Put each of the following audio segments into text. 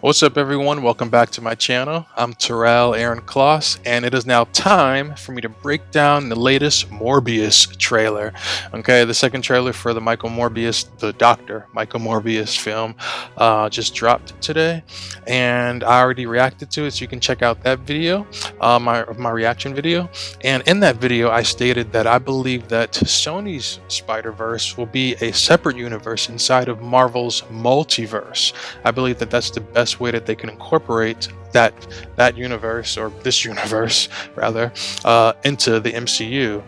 What's up, everyone? Welcome back to my channel. I'm Terrell Aaron Kloss, and it is now time for me to break down the latest Morbius trailer. Okay, the second trailer for the Dr. Michael Morbius film just dropped today, and I already reacted to it, so you can check out that video, my reaction video. And in that video, I stated that I believe that Sony's Spider-Verse will be a separate universe inside of Marvel's multiverse. I believe that that's the best way that they can incorporate that universe, or this universe rather, into the MCU.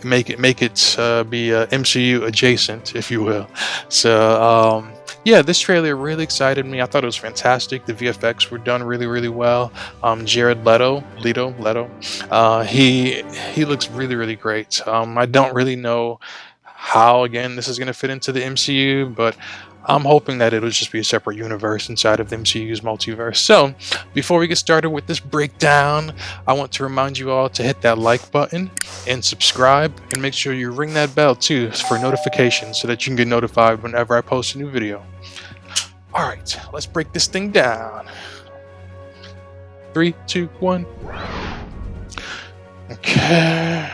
Make it be MCU adjacent, if you will. So yeah, this trailer really excited me. I thought it was fantastic. The VFX were done really, really well. Jared Leto, he looks really, really great. I don't really know how, again, this is going to fit into the MCU, but I'm hoping that it'll just be a separate universe inside of the MCU's multiverse. So, before we get started with this breakdown, I want to remind you all to hit that like button and subscribe, and make sure you ring that bell too for notifications so that you can get notified whenever I post a new video. Alright, let's break this thing down. 3, 2, 1. Okay.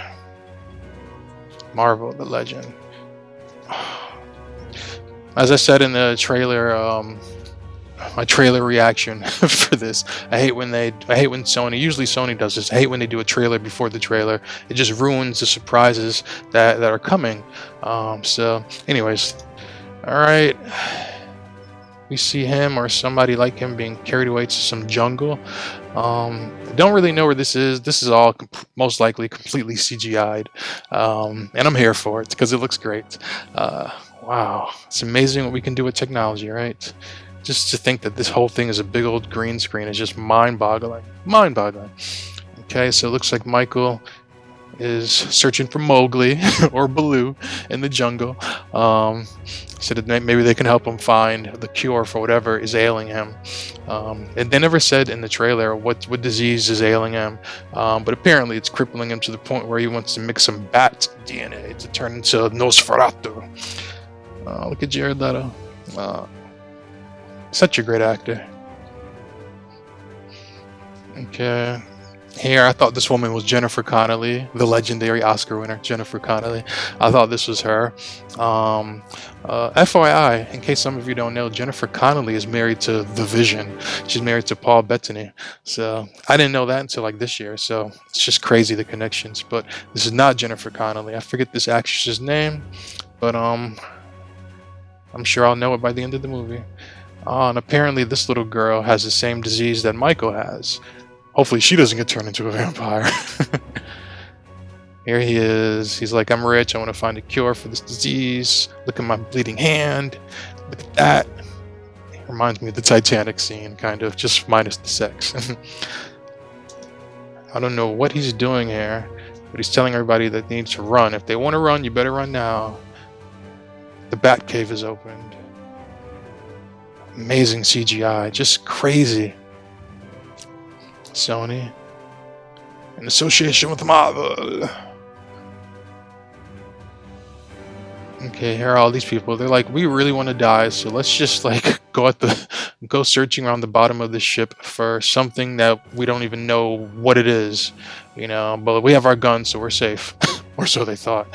Marvel, the legend. As I said in the trailer, my trailer reaction for this, I hate when Sony, usually Sony does this, I hate when they do a trailer before the trailer. It just ruins the surprises that are coming. So anyways, all right, we see him or somebody like him being carried away to some jungle. I don't really know where this is. This is all most likely completely CGI'd, and I'm here for it because it looks great. Wow, it's amazing what we can do with technology, right? Just to think that this whole thing is a big old green screen is just mind-boggling. Mind-boggling. Okay, so it looks like Michael is searching for Mowgli or Baloo in the jungle. So that maybe they can help him find the cure for whatever is ailing him. And they never said in the trailer what disease is ailing him, but apparently it's crippling him to the point where he wants to mix some bat DNA to turn into Nosferatu. Look at Jared Leto. Such a great actor. Okay. Here, I thought this woman was Jennifer Connelly, the legendary Oscar winner, Jennifer Connelly. I thought this was her. FYI, in case some of you don't know, Jennifer Connelly is married to The Vision. She's married to Paul Bettany. So I didn't know that until like this year. So it's just crazy, the connections. But this is not Jennifer Connelly. I forget this actress's name, but I'm sure I'll know it by the end of the movie. And apparently this little girl has the same disease that Michael has. Hopefully she doesn't get turned into a vampire. Here he is. He's like, I'm rich. I want to find a cure for this disease. Look at my bleeding hand. Look at that. It reminds me of the Titanic scene, kind of, just minus the sex. I don't know what he's doing here, but he's telling everybody that they need to run. If they want to run, you better run now. The Batcave is opened. Amazing CGI, just crazy. Sony, in association with Marvel. Okay, here are all these people. They're like, we really want to die, so let's just like go searching around the bottom of the ship for something that we don't even know what it is, you know. But we have our guns, so we're safe, or so they thought.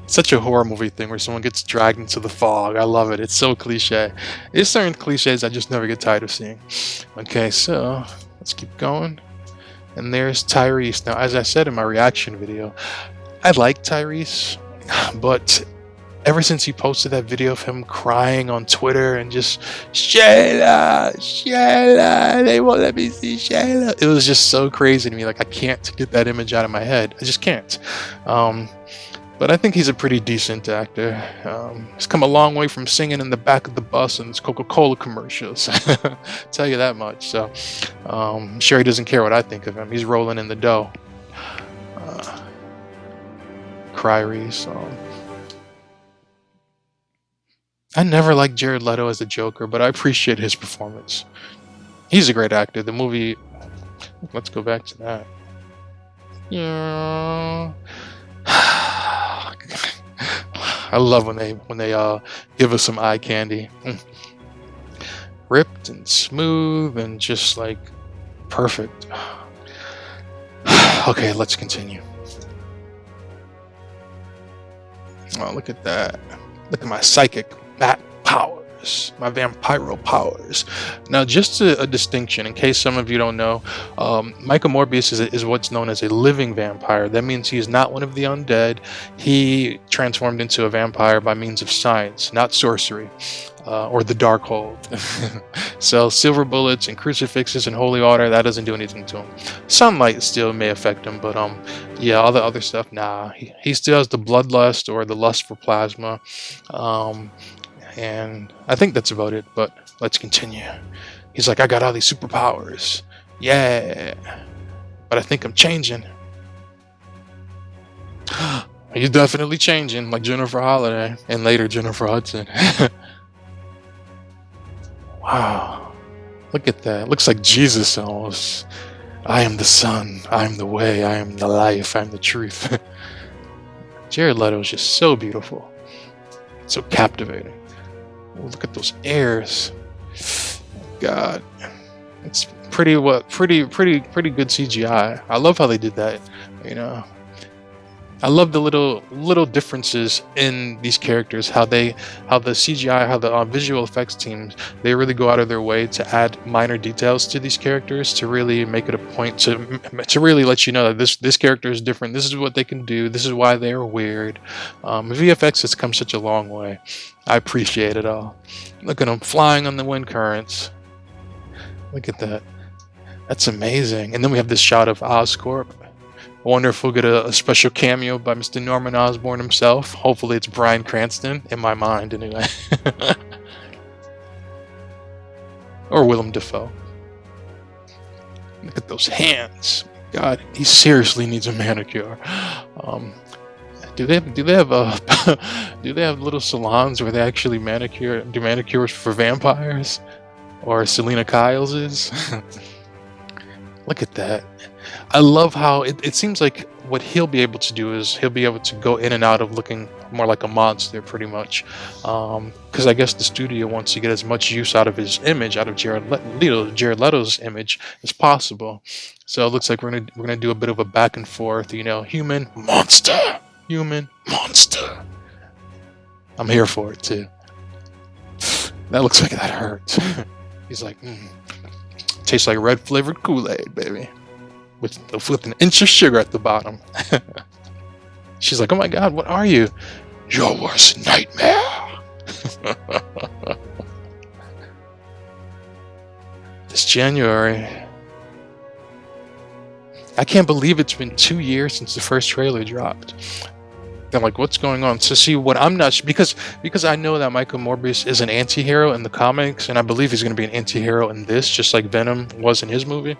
Such a horror movie thing where someone gets dragged into the fog. I love it. It's so cliche. There's certain cliches I just never get tired of seeing. Okay, so let's keep going. And there's Tyrese. Now, as I said in my reaction video, I like Tyrese, but ever since he posted that video of him crying on Twitter and just, Shayla, they won't let me see Shayla. It was just so crazy to me. Like, I can't get that image out of my head. I just can't. But I think he's a pretty decent actor. He's come a long way from singing in the back of the bus in his Coca-Cola commercials. Tell you that much. So I'm sure he doesn't care what I think of him. He's rolling in the dough. Cryries. I never liked Jared Leto as the Joker, but I appreciate his performance. He's a great actor. The movie... Let's go back to that. Yeah... I love when they give us some eye candy. ripped and smooth and just like perfect. Okay, let's continue. Oh, look at that. Look at my psychic bat powers, my vampiro powers. Now, just a distinction, in case some of you don't know, Michael Morbius is what's known as a living vampire. That means he is not one of the undead. He transformed into a vampire by means of science, not sorcery. Or the dark hold. So silver bullets and crucifixes and holy water, that doesn't do anything to him. Sunlight still may affect him, but yeah, all the other stuff, nah. He still has the bloodlust or the lust for plasma. And I think that's about it, but let's continue. He's like, I got all these superpowers. Yeah. But I think I'm changing. He's definitely changing, like Jennifer Holliday and later Jennifer Hudson. Wow, look at that. Looks like Jesus almost. I am the sun, I am the way, I am the life, I am the truth. Jared Leto is just so beautiful, so captivating. Oh, look at those ears. God, it's pretty good CGI. I love how they did that, you know. I love the little differences in these characters, how the CGI, how the visual effects teams, they really go out of their way to add minor details to these characters to really make it a point to really let you know that this character is different. This is what they can do. This is why they are weird. VFX has come such a long way. I appreciate it all. Look at them flying on the wind currents. Look at that. That's amazing. And then we have this shot of Oscorp. I wonder if we'll get a special cameo by Mr. Norman Osborn himself. Hopefully it's Bryan Cranston, in my mind anyway. Or Willem Dafoe. Look at those hands. God, he seriously needs a manicure. Do they have little salons where they actually do manicures for vampires? Or Selena Kyle's is? Look at that. I love how it seems like what he'll be able to do is he'll be able to go in and out of looking more like a monster, pretty much. Because I guess the studio wants to get as much use out of his image, out of Jared Leto's image, as possible. So it looks like we're gonna do a bit of a back and forth, you know, human monster. I'm here for it too. That looks like that hurts. He's like, tastes like red flavored Kool-Aid, baby. With an inch of sugar at the bottom. She's like, oh my God, what are you? Your worst nightmare. This January. I can't believe it's been 2 years since the first trailer dropped. I'm like, what's going on? So see, what I'm not because I know that Michael Morbius is an anti-hero in the comics, and I believe he's going to be an anti-hero in this, just like Venom was in his movie.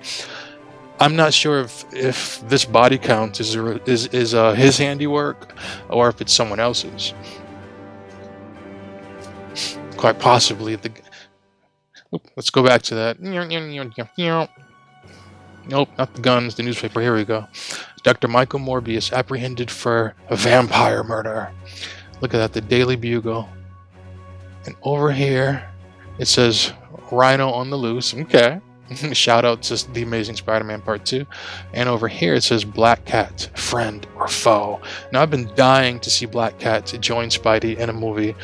I'm not sure if this body count is his handiwork or if it's someone else's. Quite possibly. Let's go back to that. Nope, not the guns, the newspaper. Here we go. Dr. Michael Morbius apprehended for a vampire murder. Look at that, the Daily Bugle. And over here, it says Rhino on the loose. Okay. Shout out to The Amazing Spider-Man Part 2. And over here it says Black Cat, friend or foe. Now I've been dying to see Black Cat join Spidey in a movie.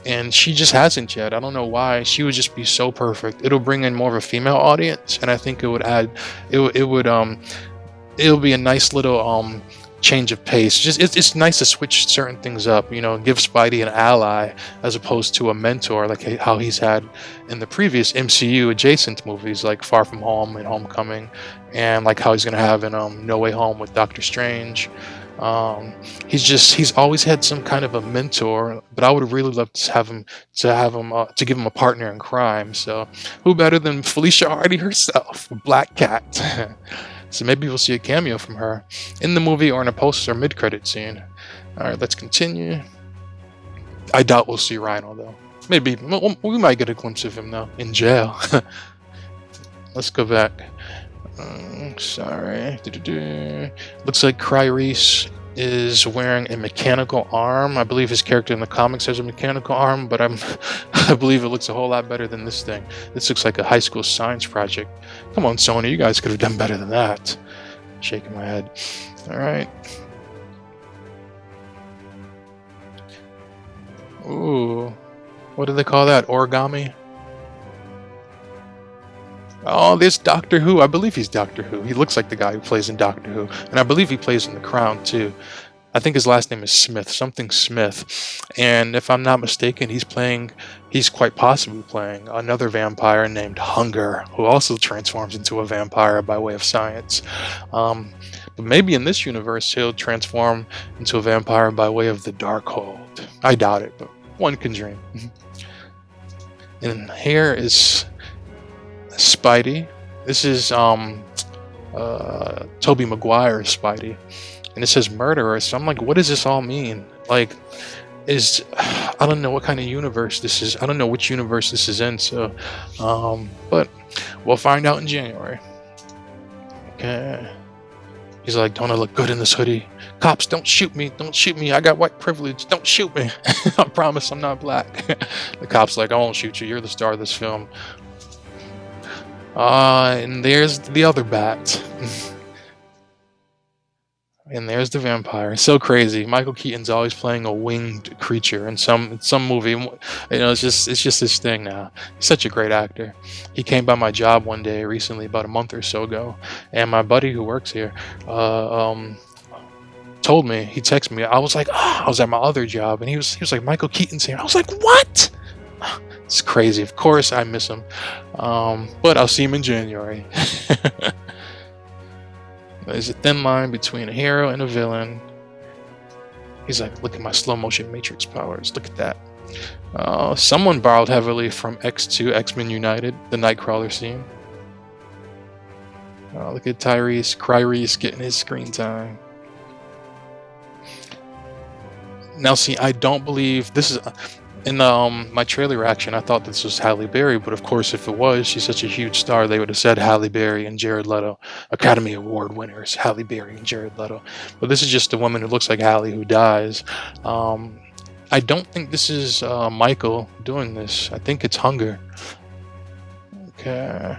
And she just hasn't yet. I don't know why. She would just be so perfect. It'll bring in more of a female audience, and I think it would add it'll be a nice little change of pace. Just it's nice to switch certain things up, you know, give Spidey an ally as opposed to a mentor, like how he's had in the previous MCU adjacent movies like Far From Home and Homecoming, and like how he's gonna have in No Way Home with Doctor Strange. He's always had some kind of a mentor, but I would really love to give him a partner in crime. So who better than Felicia Hardy herself, Black Cat? So maybe we'll see a cameo from her in the movie or in a post or mid-credit scene. All right, let's continue. I doubt we'll see Rhino though. Maybe we might get a glimpse of him though in jail. Let's go back. Sorry. Looks like Cryrese is wearing a mechanical arm. I believe his character in the comics has a mechanical arm, but I believe it looks a whole lot better than this thing. This looks like a high school science project. Come on, Sony, you guys could have done better than that. Shaking my head. All right. Ooh, what do they call that? Origami? Oh, this Doctor Who. I believe he's Doctor Who. He looks like the guy who plays in Doctor Who. And I believe he plays in The Crown, too. I think his last name is Smith, something Smith. And if I'm not mistaken, he's quite possibly playing another vampire named Hunger, who also transforms into a vampire by way of science. But maybe in this universe, he'll transform into a vampire by way of the Darkhold. I doubt it, but one can dream. And here is Spidey. This is Tobey Maguire's Spidey, and it says murderer. So I'm like, what does this all mean? Like, I don't know what kind of universe this is. I don't know which universe this is in. So, but we'll find out in January. Okay. He's like, don't I look good in this hoodie? Cops, don't shoot me. Don't shoot me. I got white privilege. Don't shoot me. I promise I'm not black. The cop's like, I won't shoot you. You're the star of this film. And there's the other bat. And there's the vampire. It's so crazy. Michael Keaton's always playing a winged creature in some movie. You know, it's just his thing now. He's such a great actor. He came by my job one day recently, about a month or so ago, and my buddy who works here, told me. He texted me. I was like, I was at my other job, and he was like, Michael Keaton's here. I was like, what? It's crazy. Of course, I miss him, but I'll see him in January. There's a thin line between a hero and a villain. He's like, look at my slow motion matrix powers. Look at that. Someone borrowed heavily from X2, X-Men United, the Nightcrawler scene. Look at Kryreese getting his screen time. Now, see, I don't believe this is in my trailer reaction. I thought this was Halle Berry, but of course, if it was, she's such a huge star, they would have said Halle Berry and Jared Leto, Academy Award winners, Halle Berry and Jared Leto. But this is just a woman who looks like Halle who dies. I don't think this is Michael doing this. I think it's Hunger. Okay.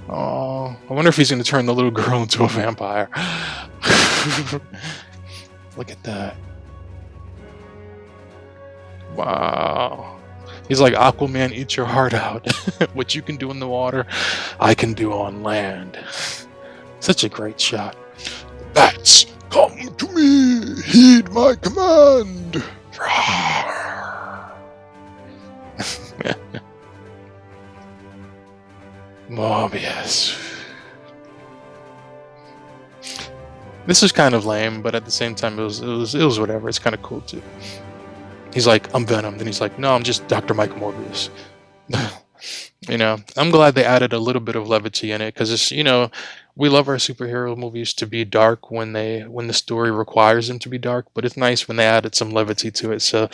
Oh, I wonder if he's going to turn the little girl into a vampire. Look at that. Wow. He's like, Aquaman, eat your heart out. What you can do in the water, I can do on land. Such a great shot. Bats, come to me. Heed my command. Morbius. This is kind of lame, but at the same time, it was whatever. It's kind of cool too. He's like, I'm Venom. Then he's like, no, I'm just Dr. Mike Morbius. You know, I'm glad they added a little bit of levity in it, because it's, you know, we love our superhero movies to be dark when the story requires them to be dark, but it's nice when they added some levity to it, so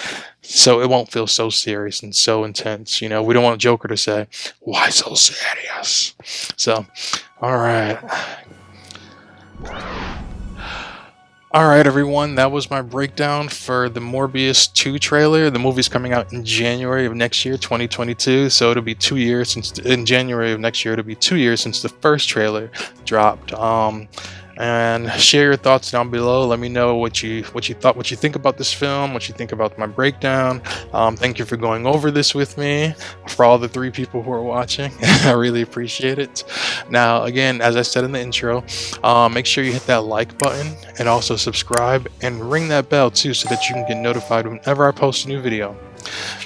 it won't feel so serious and so intense. You know, we don't want Joker to say, why so serious? So, all right. All right, everyone, that was my breakdown for the Morbius 2 trailer. The movie's coming out in January of next year, 2022. So it'll be 2 years since, in January of next year, it'll be 2 years since the first trailer dropped. And share your thoughts down below. Let me know what you think about this film, what you think about my breakdown. Thank you for going over this with me. For all the 3 people who are watching, I really appreciate it. Now, again, as I said in the intro, make sure you hit that like button and also subscribe and ring that bell too, so that you can get notified whenever I post a new video.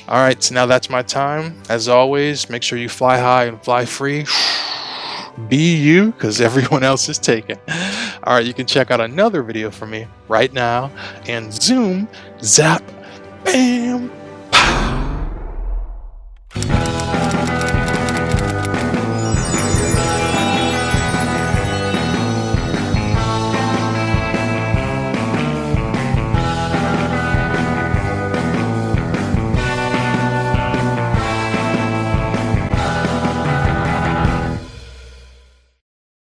All right, so now that's my time. As always, make sure you fly high and fly free. Be you, because everyone else is taken. All right, you can check out another video from me right now, and zoom, zap, bam.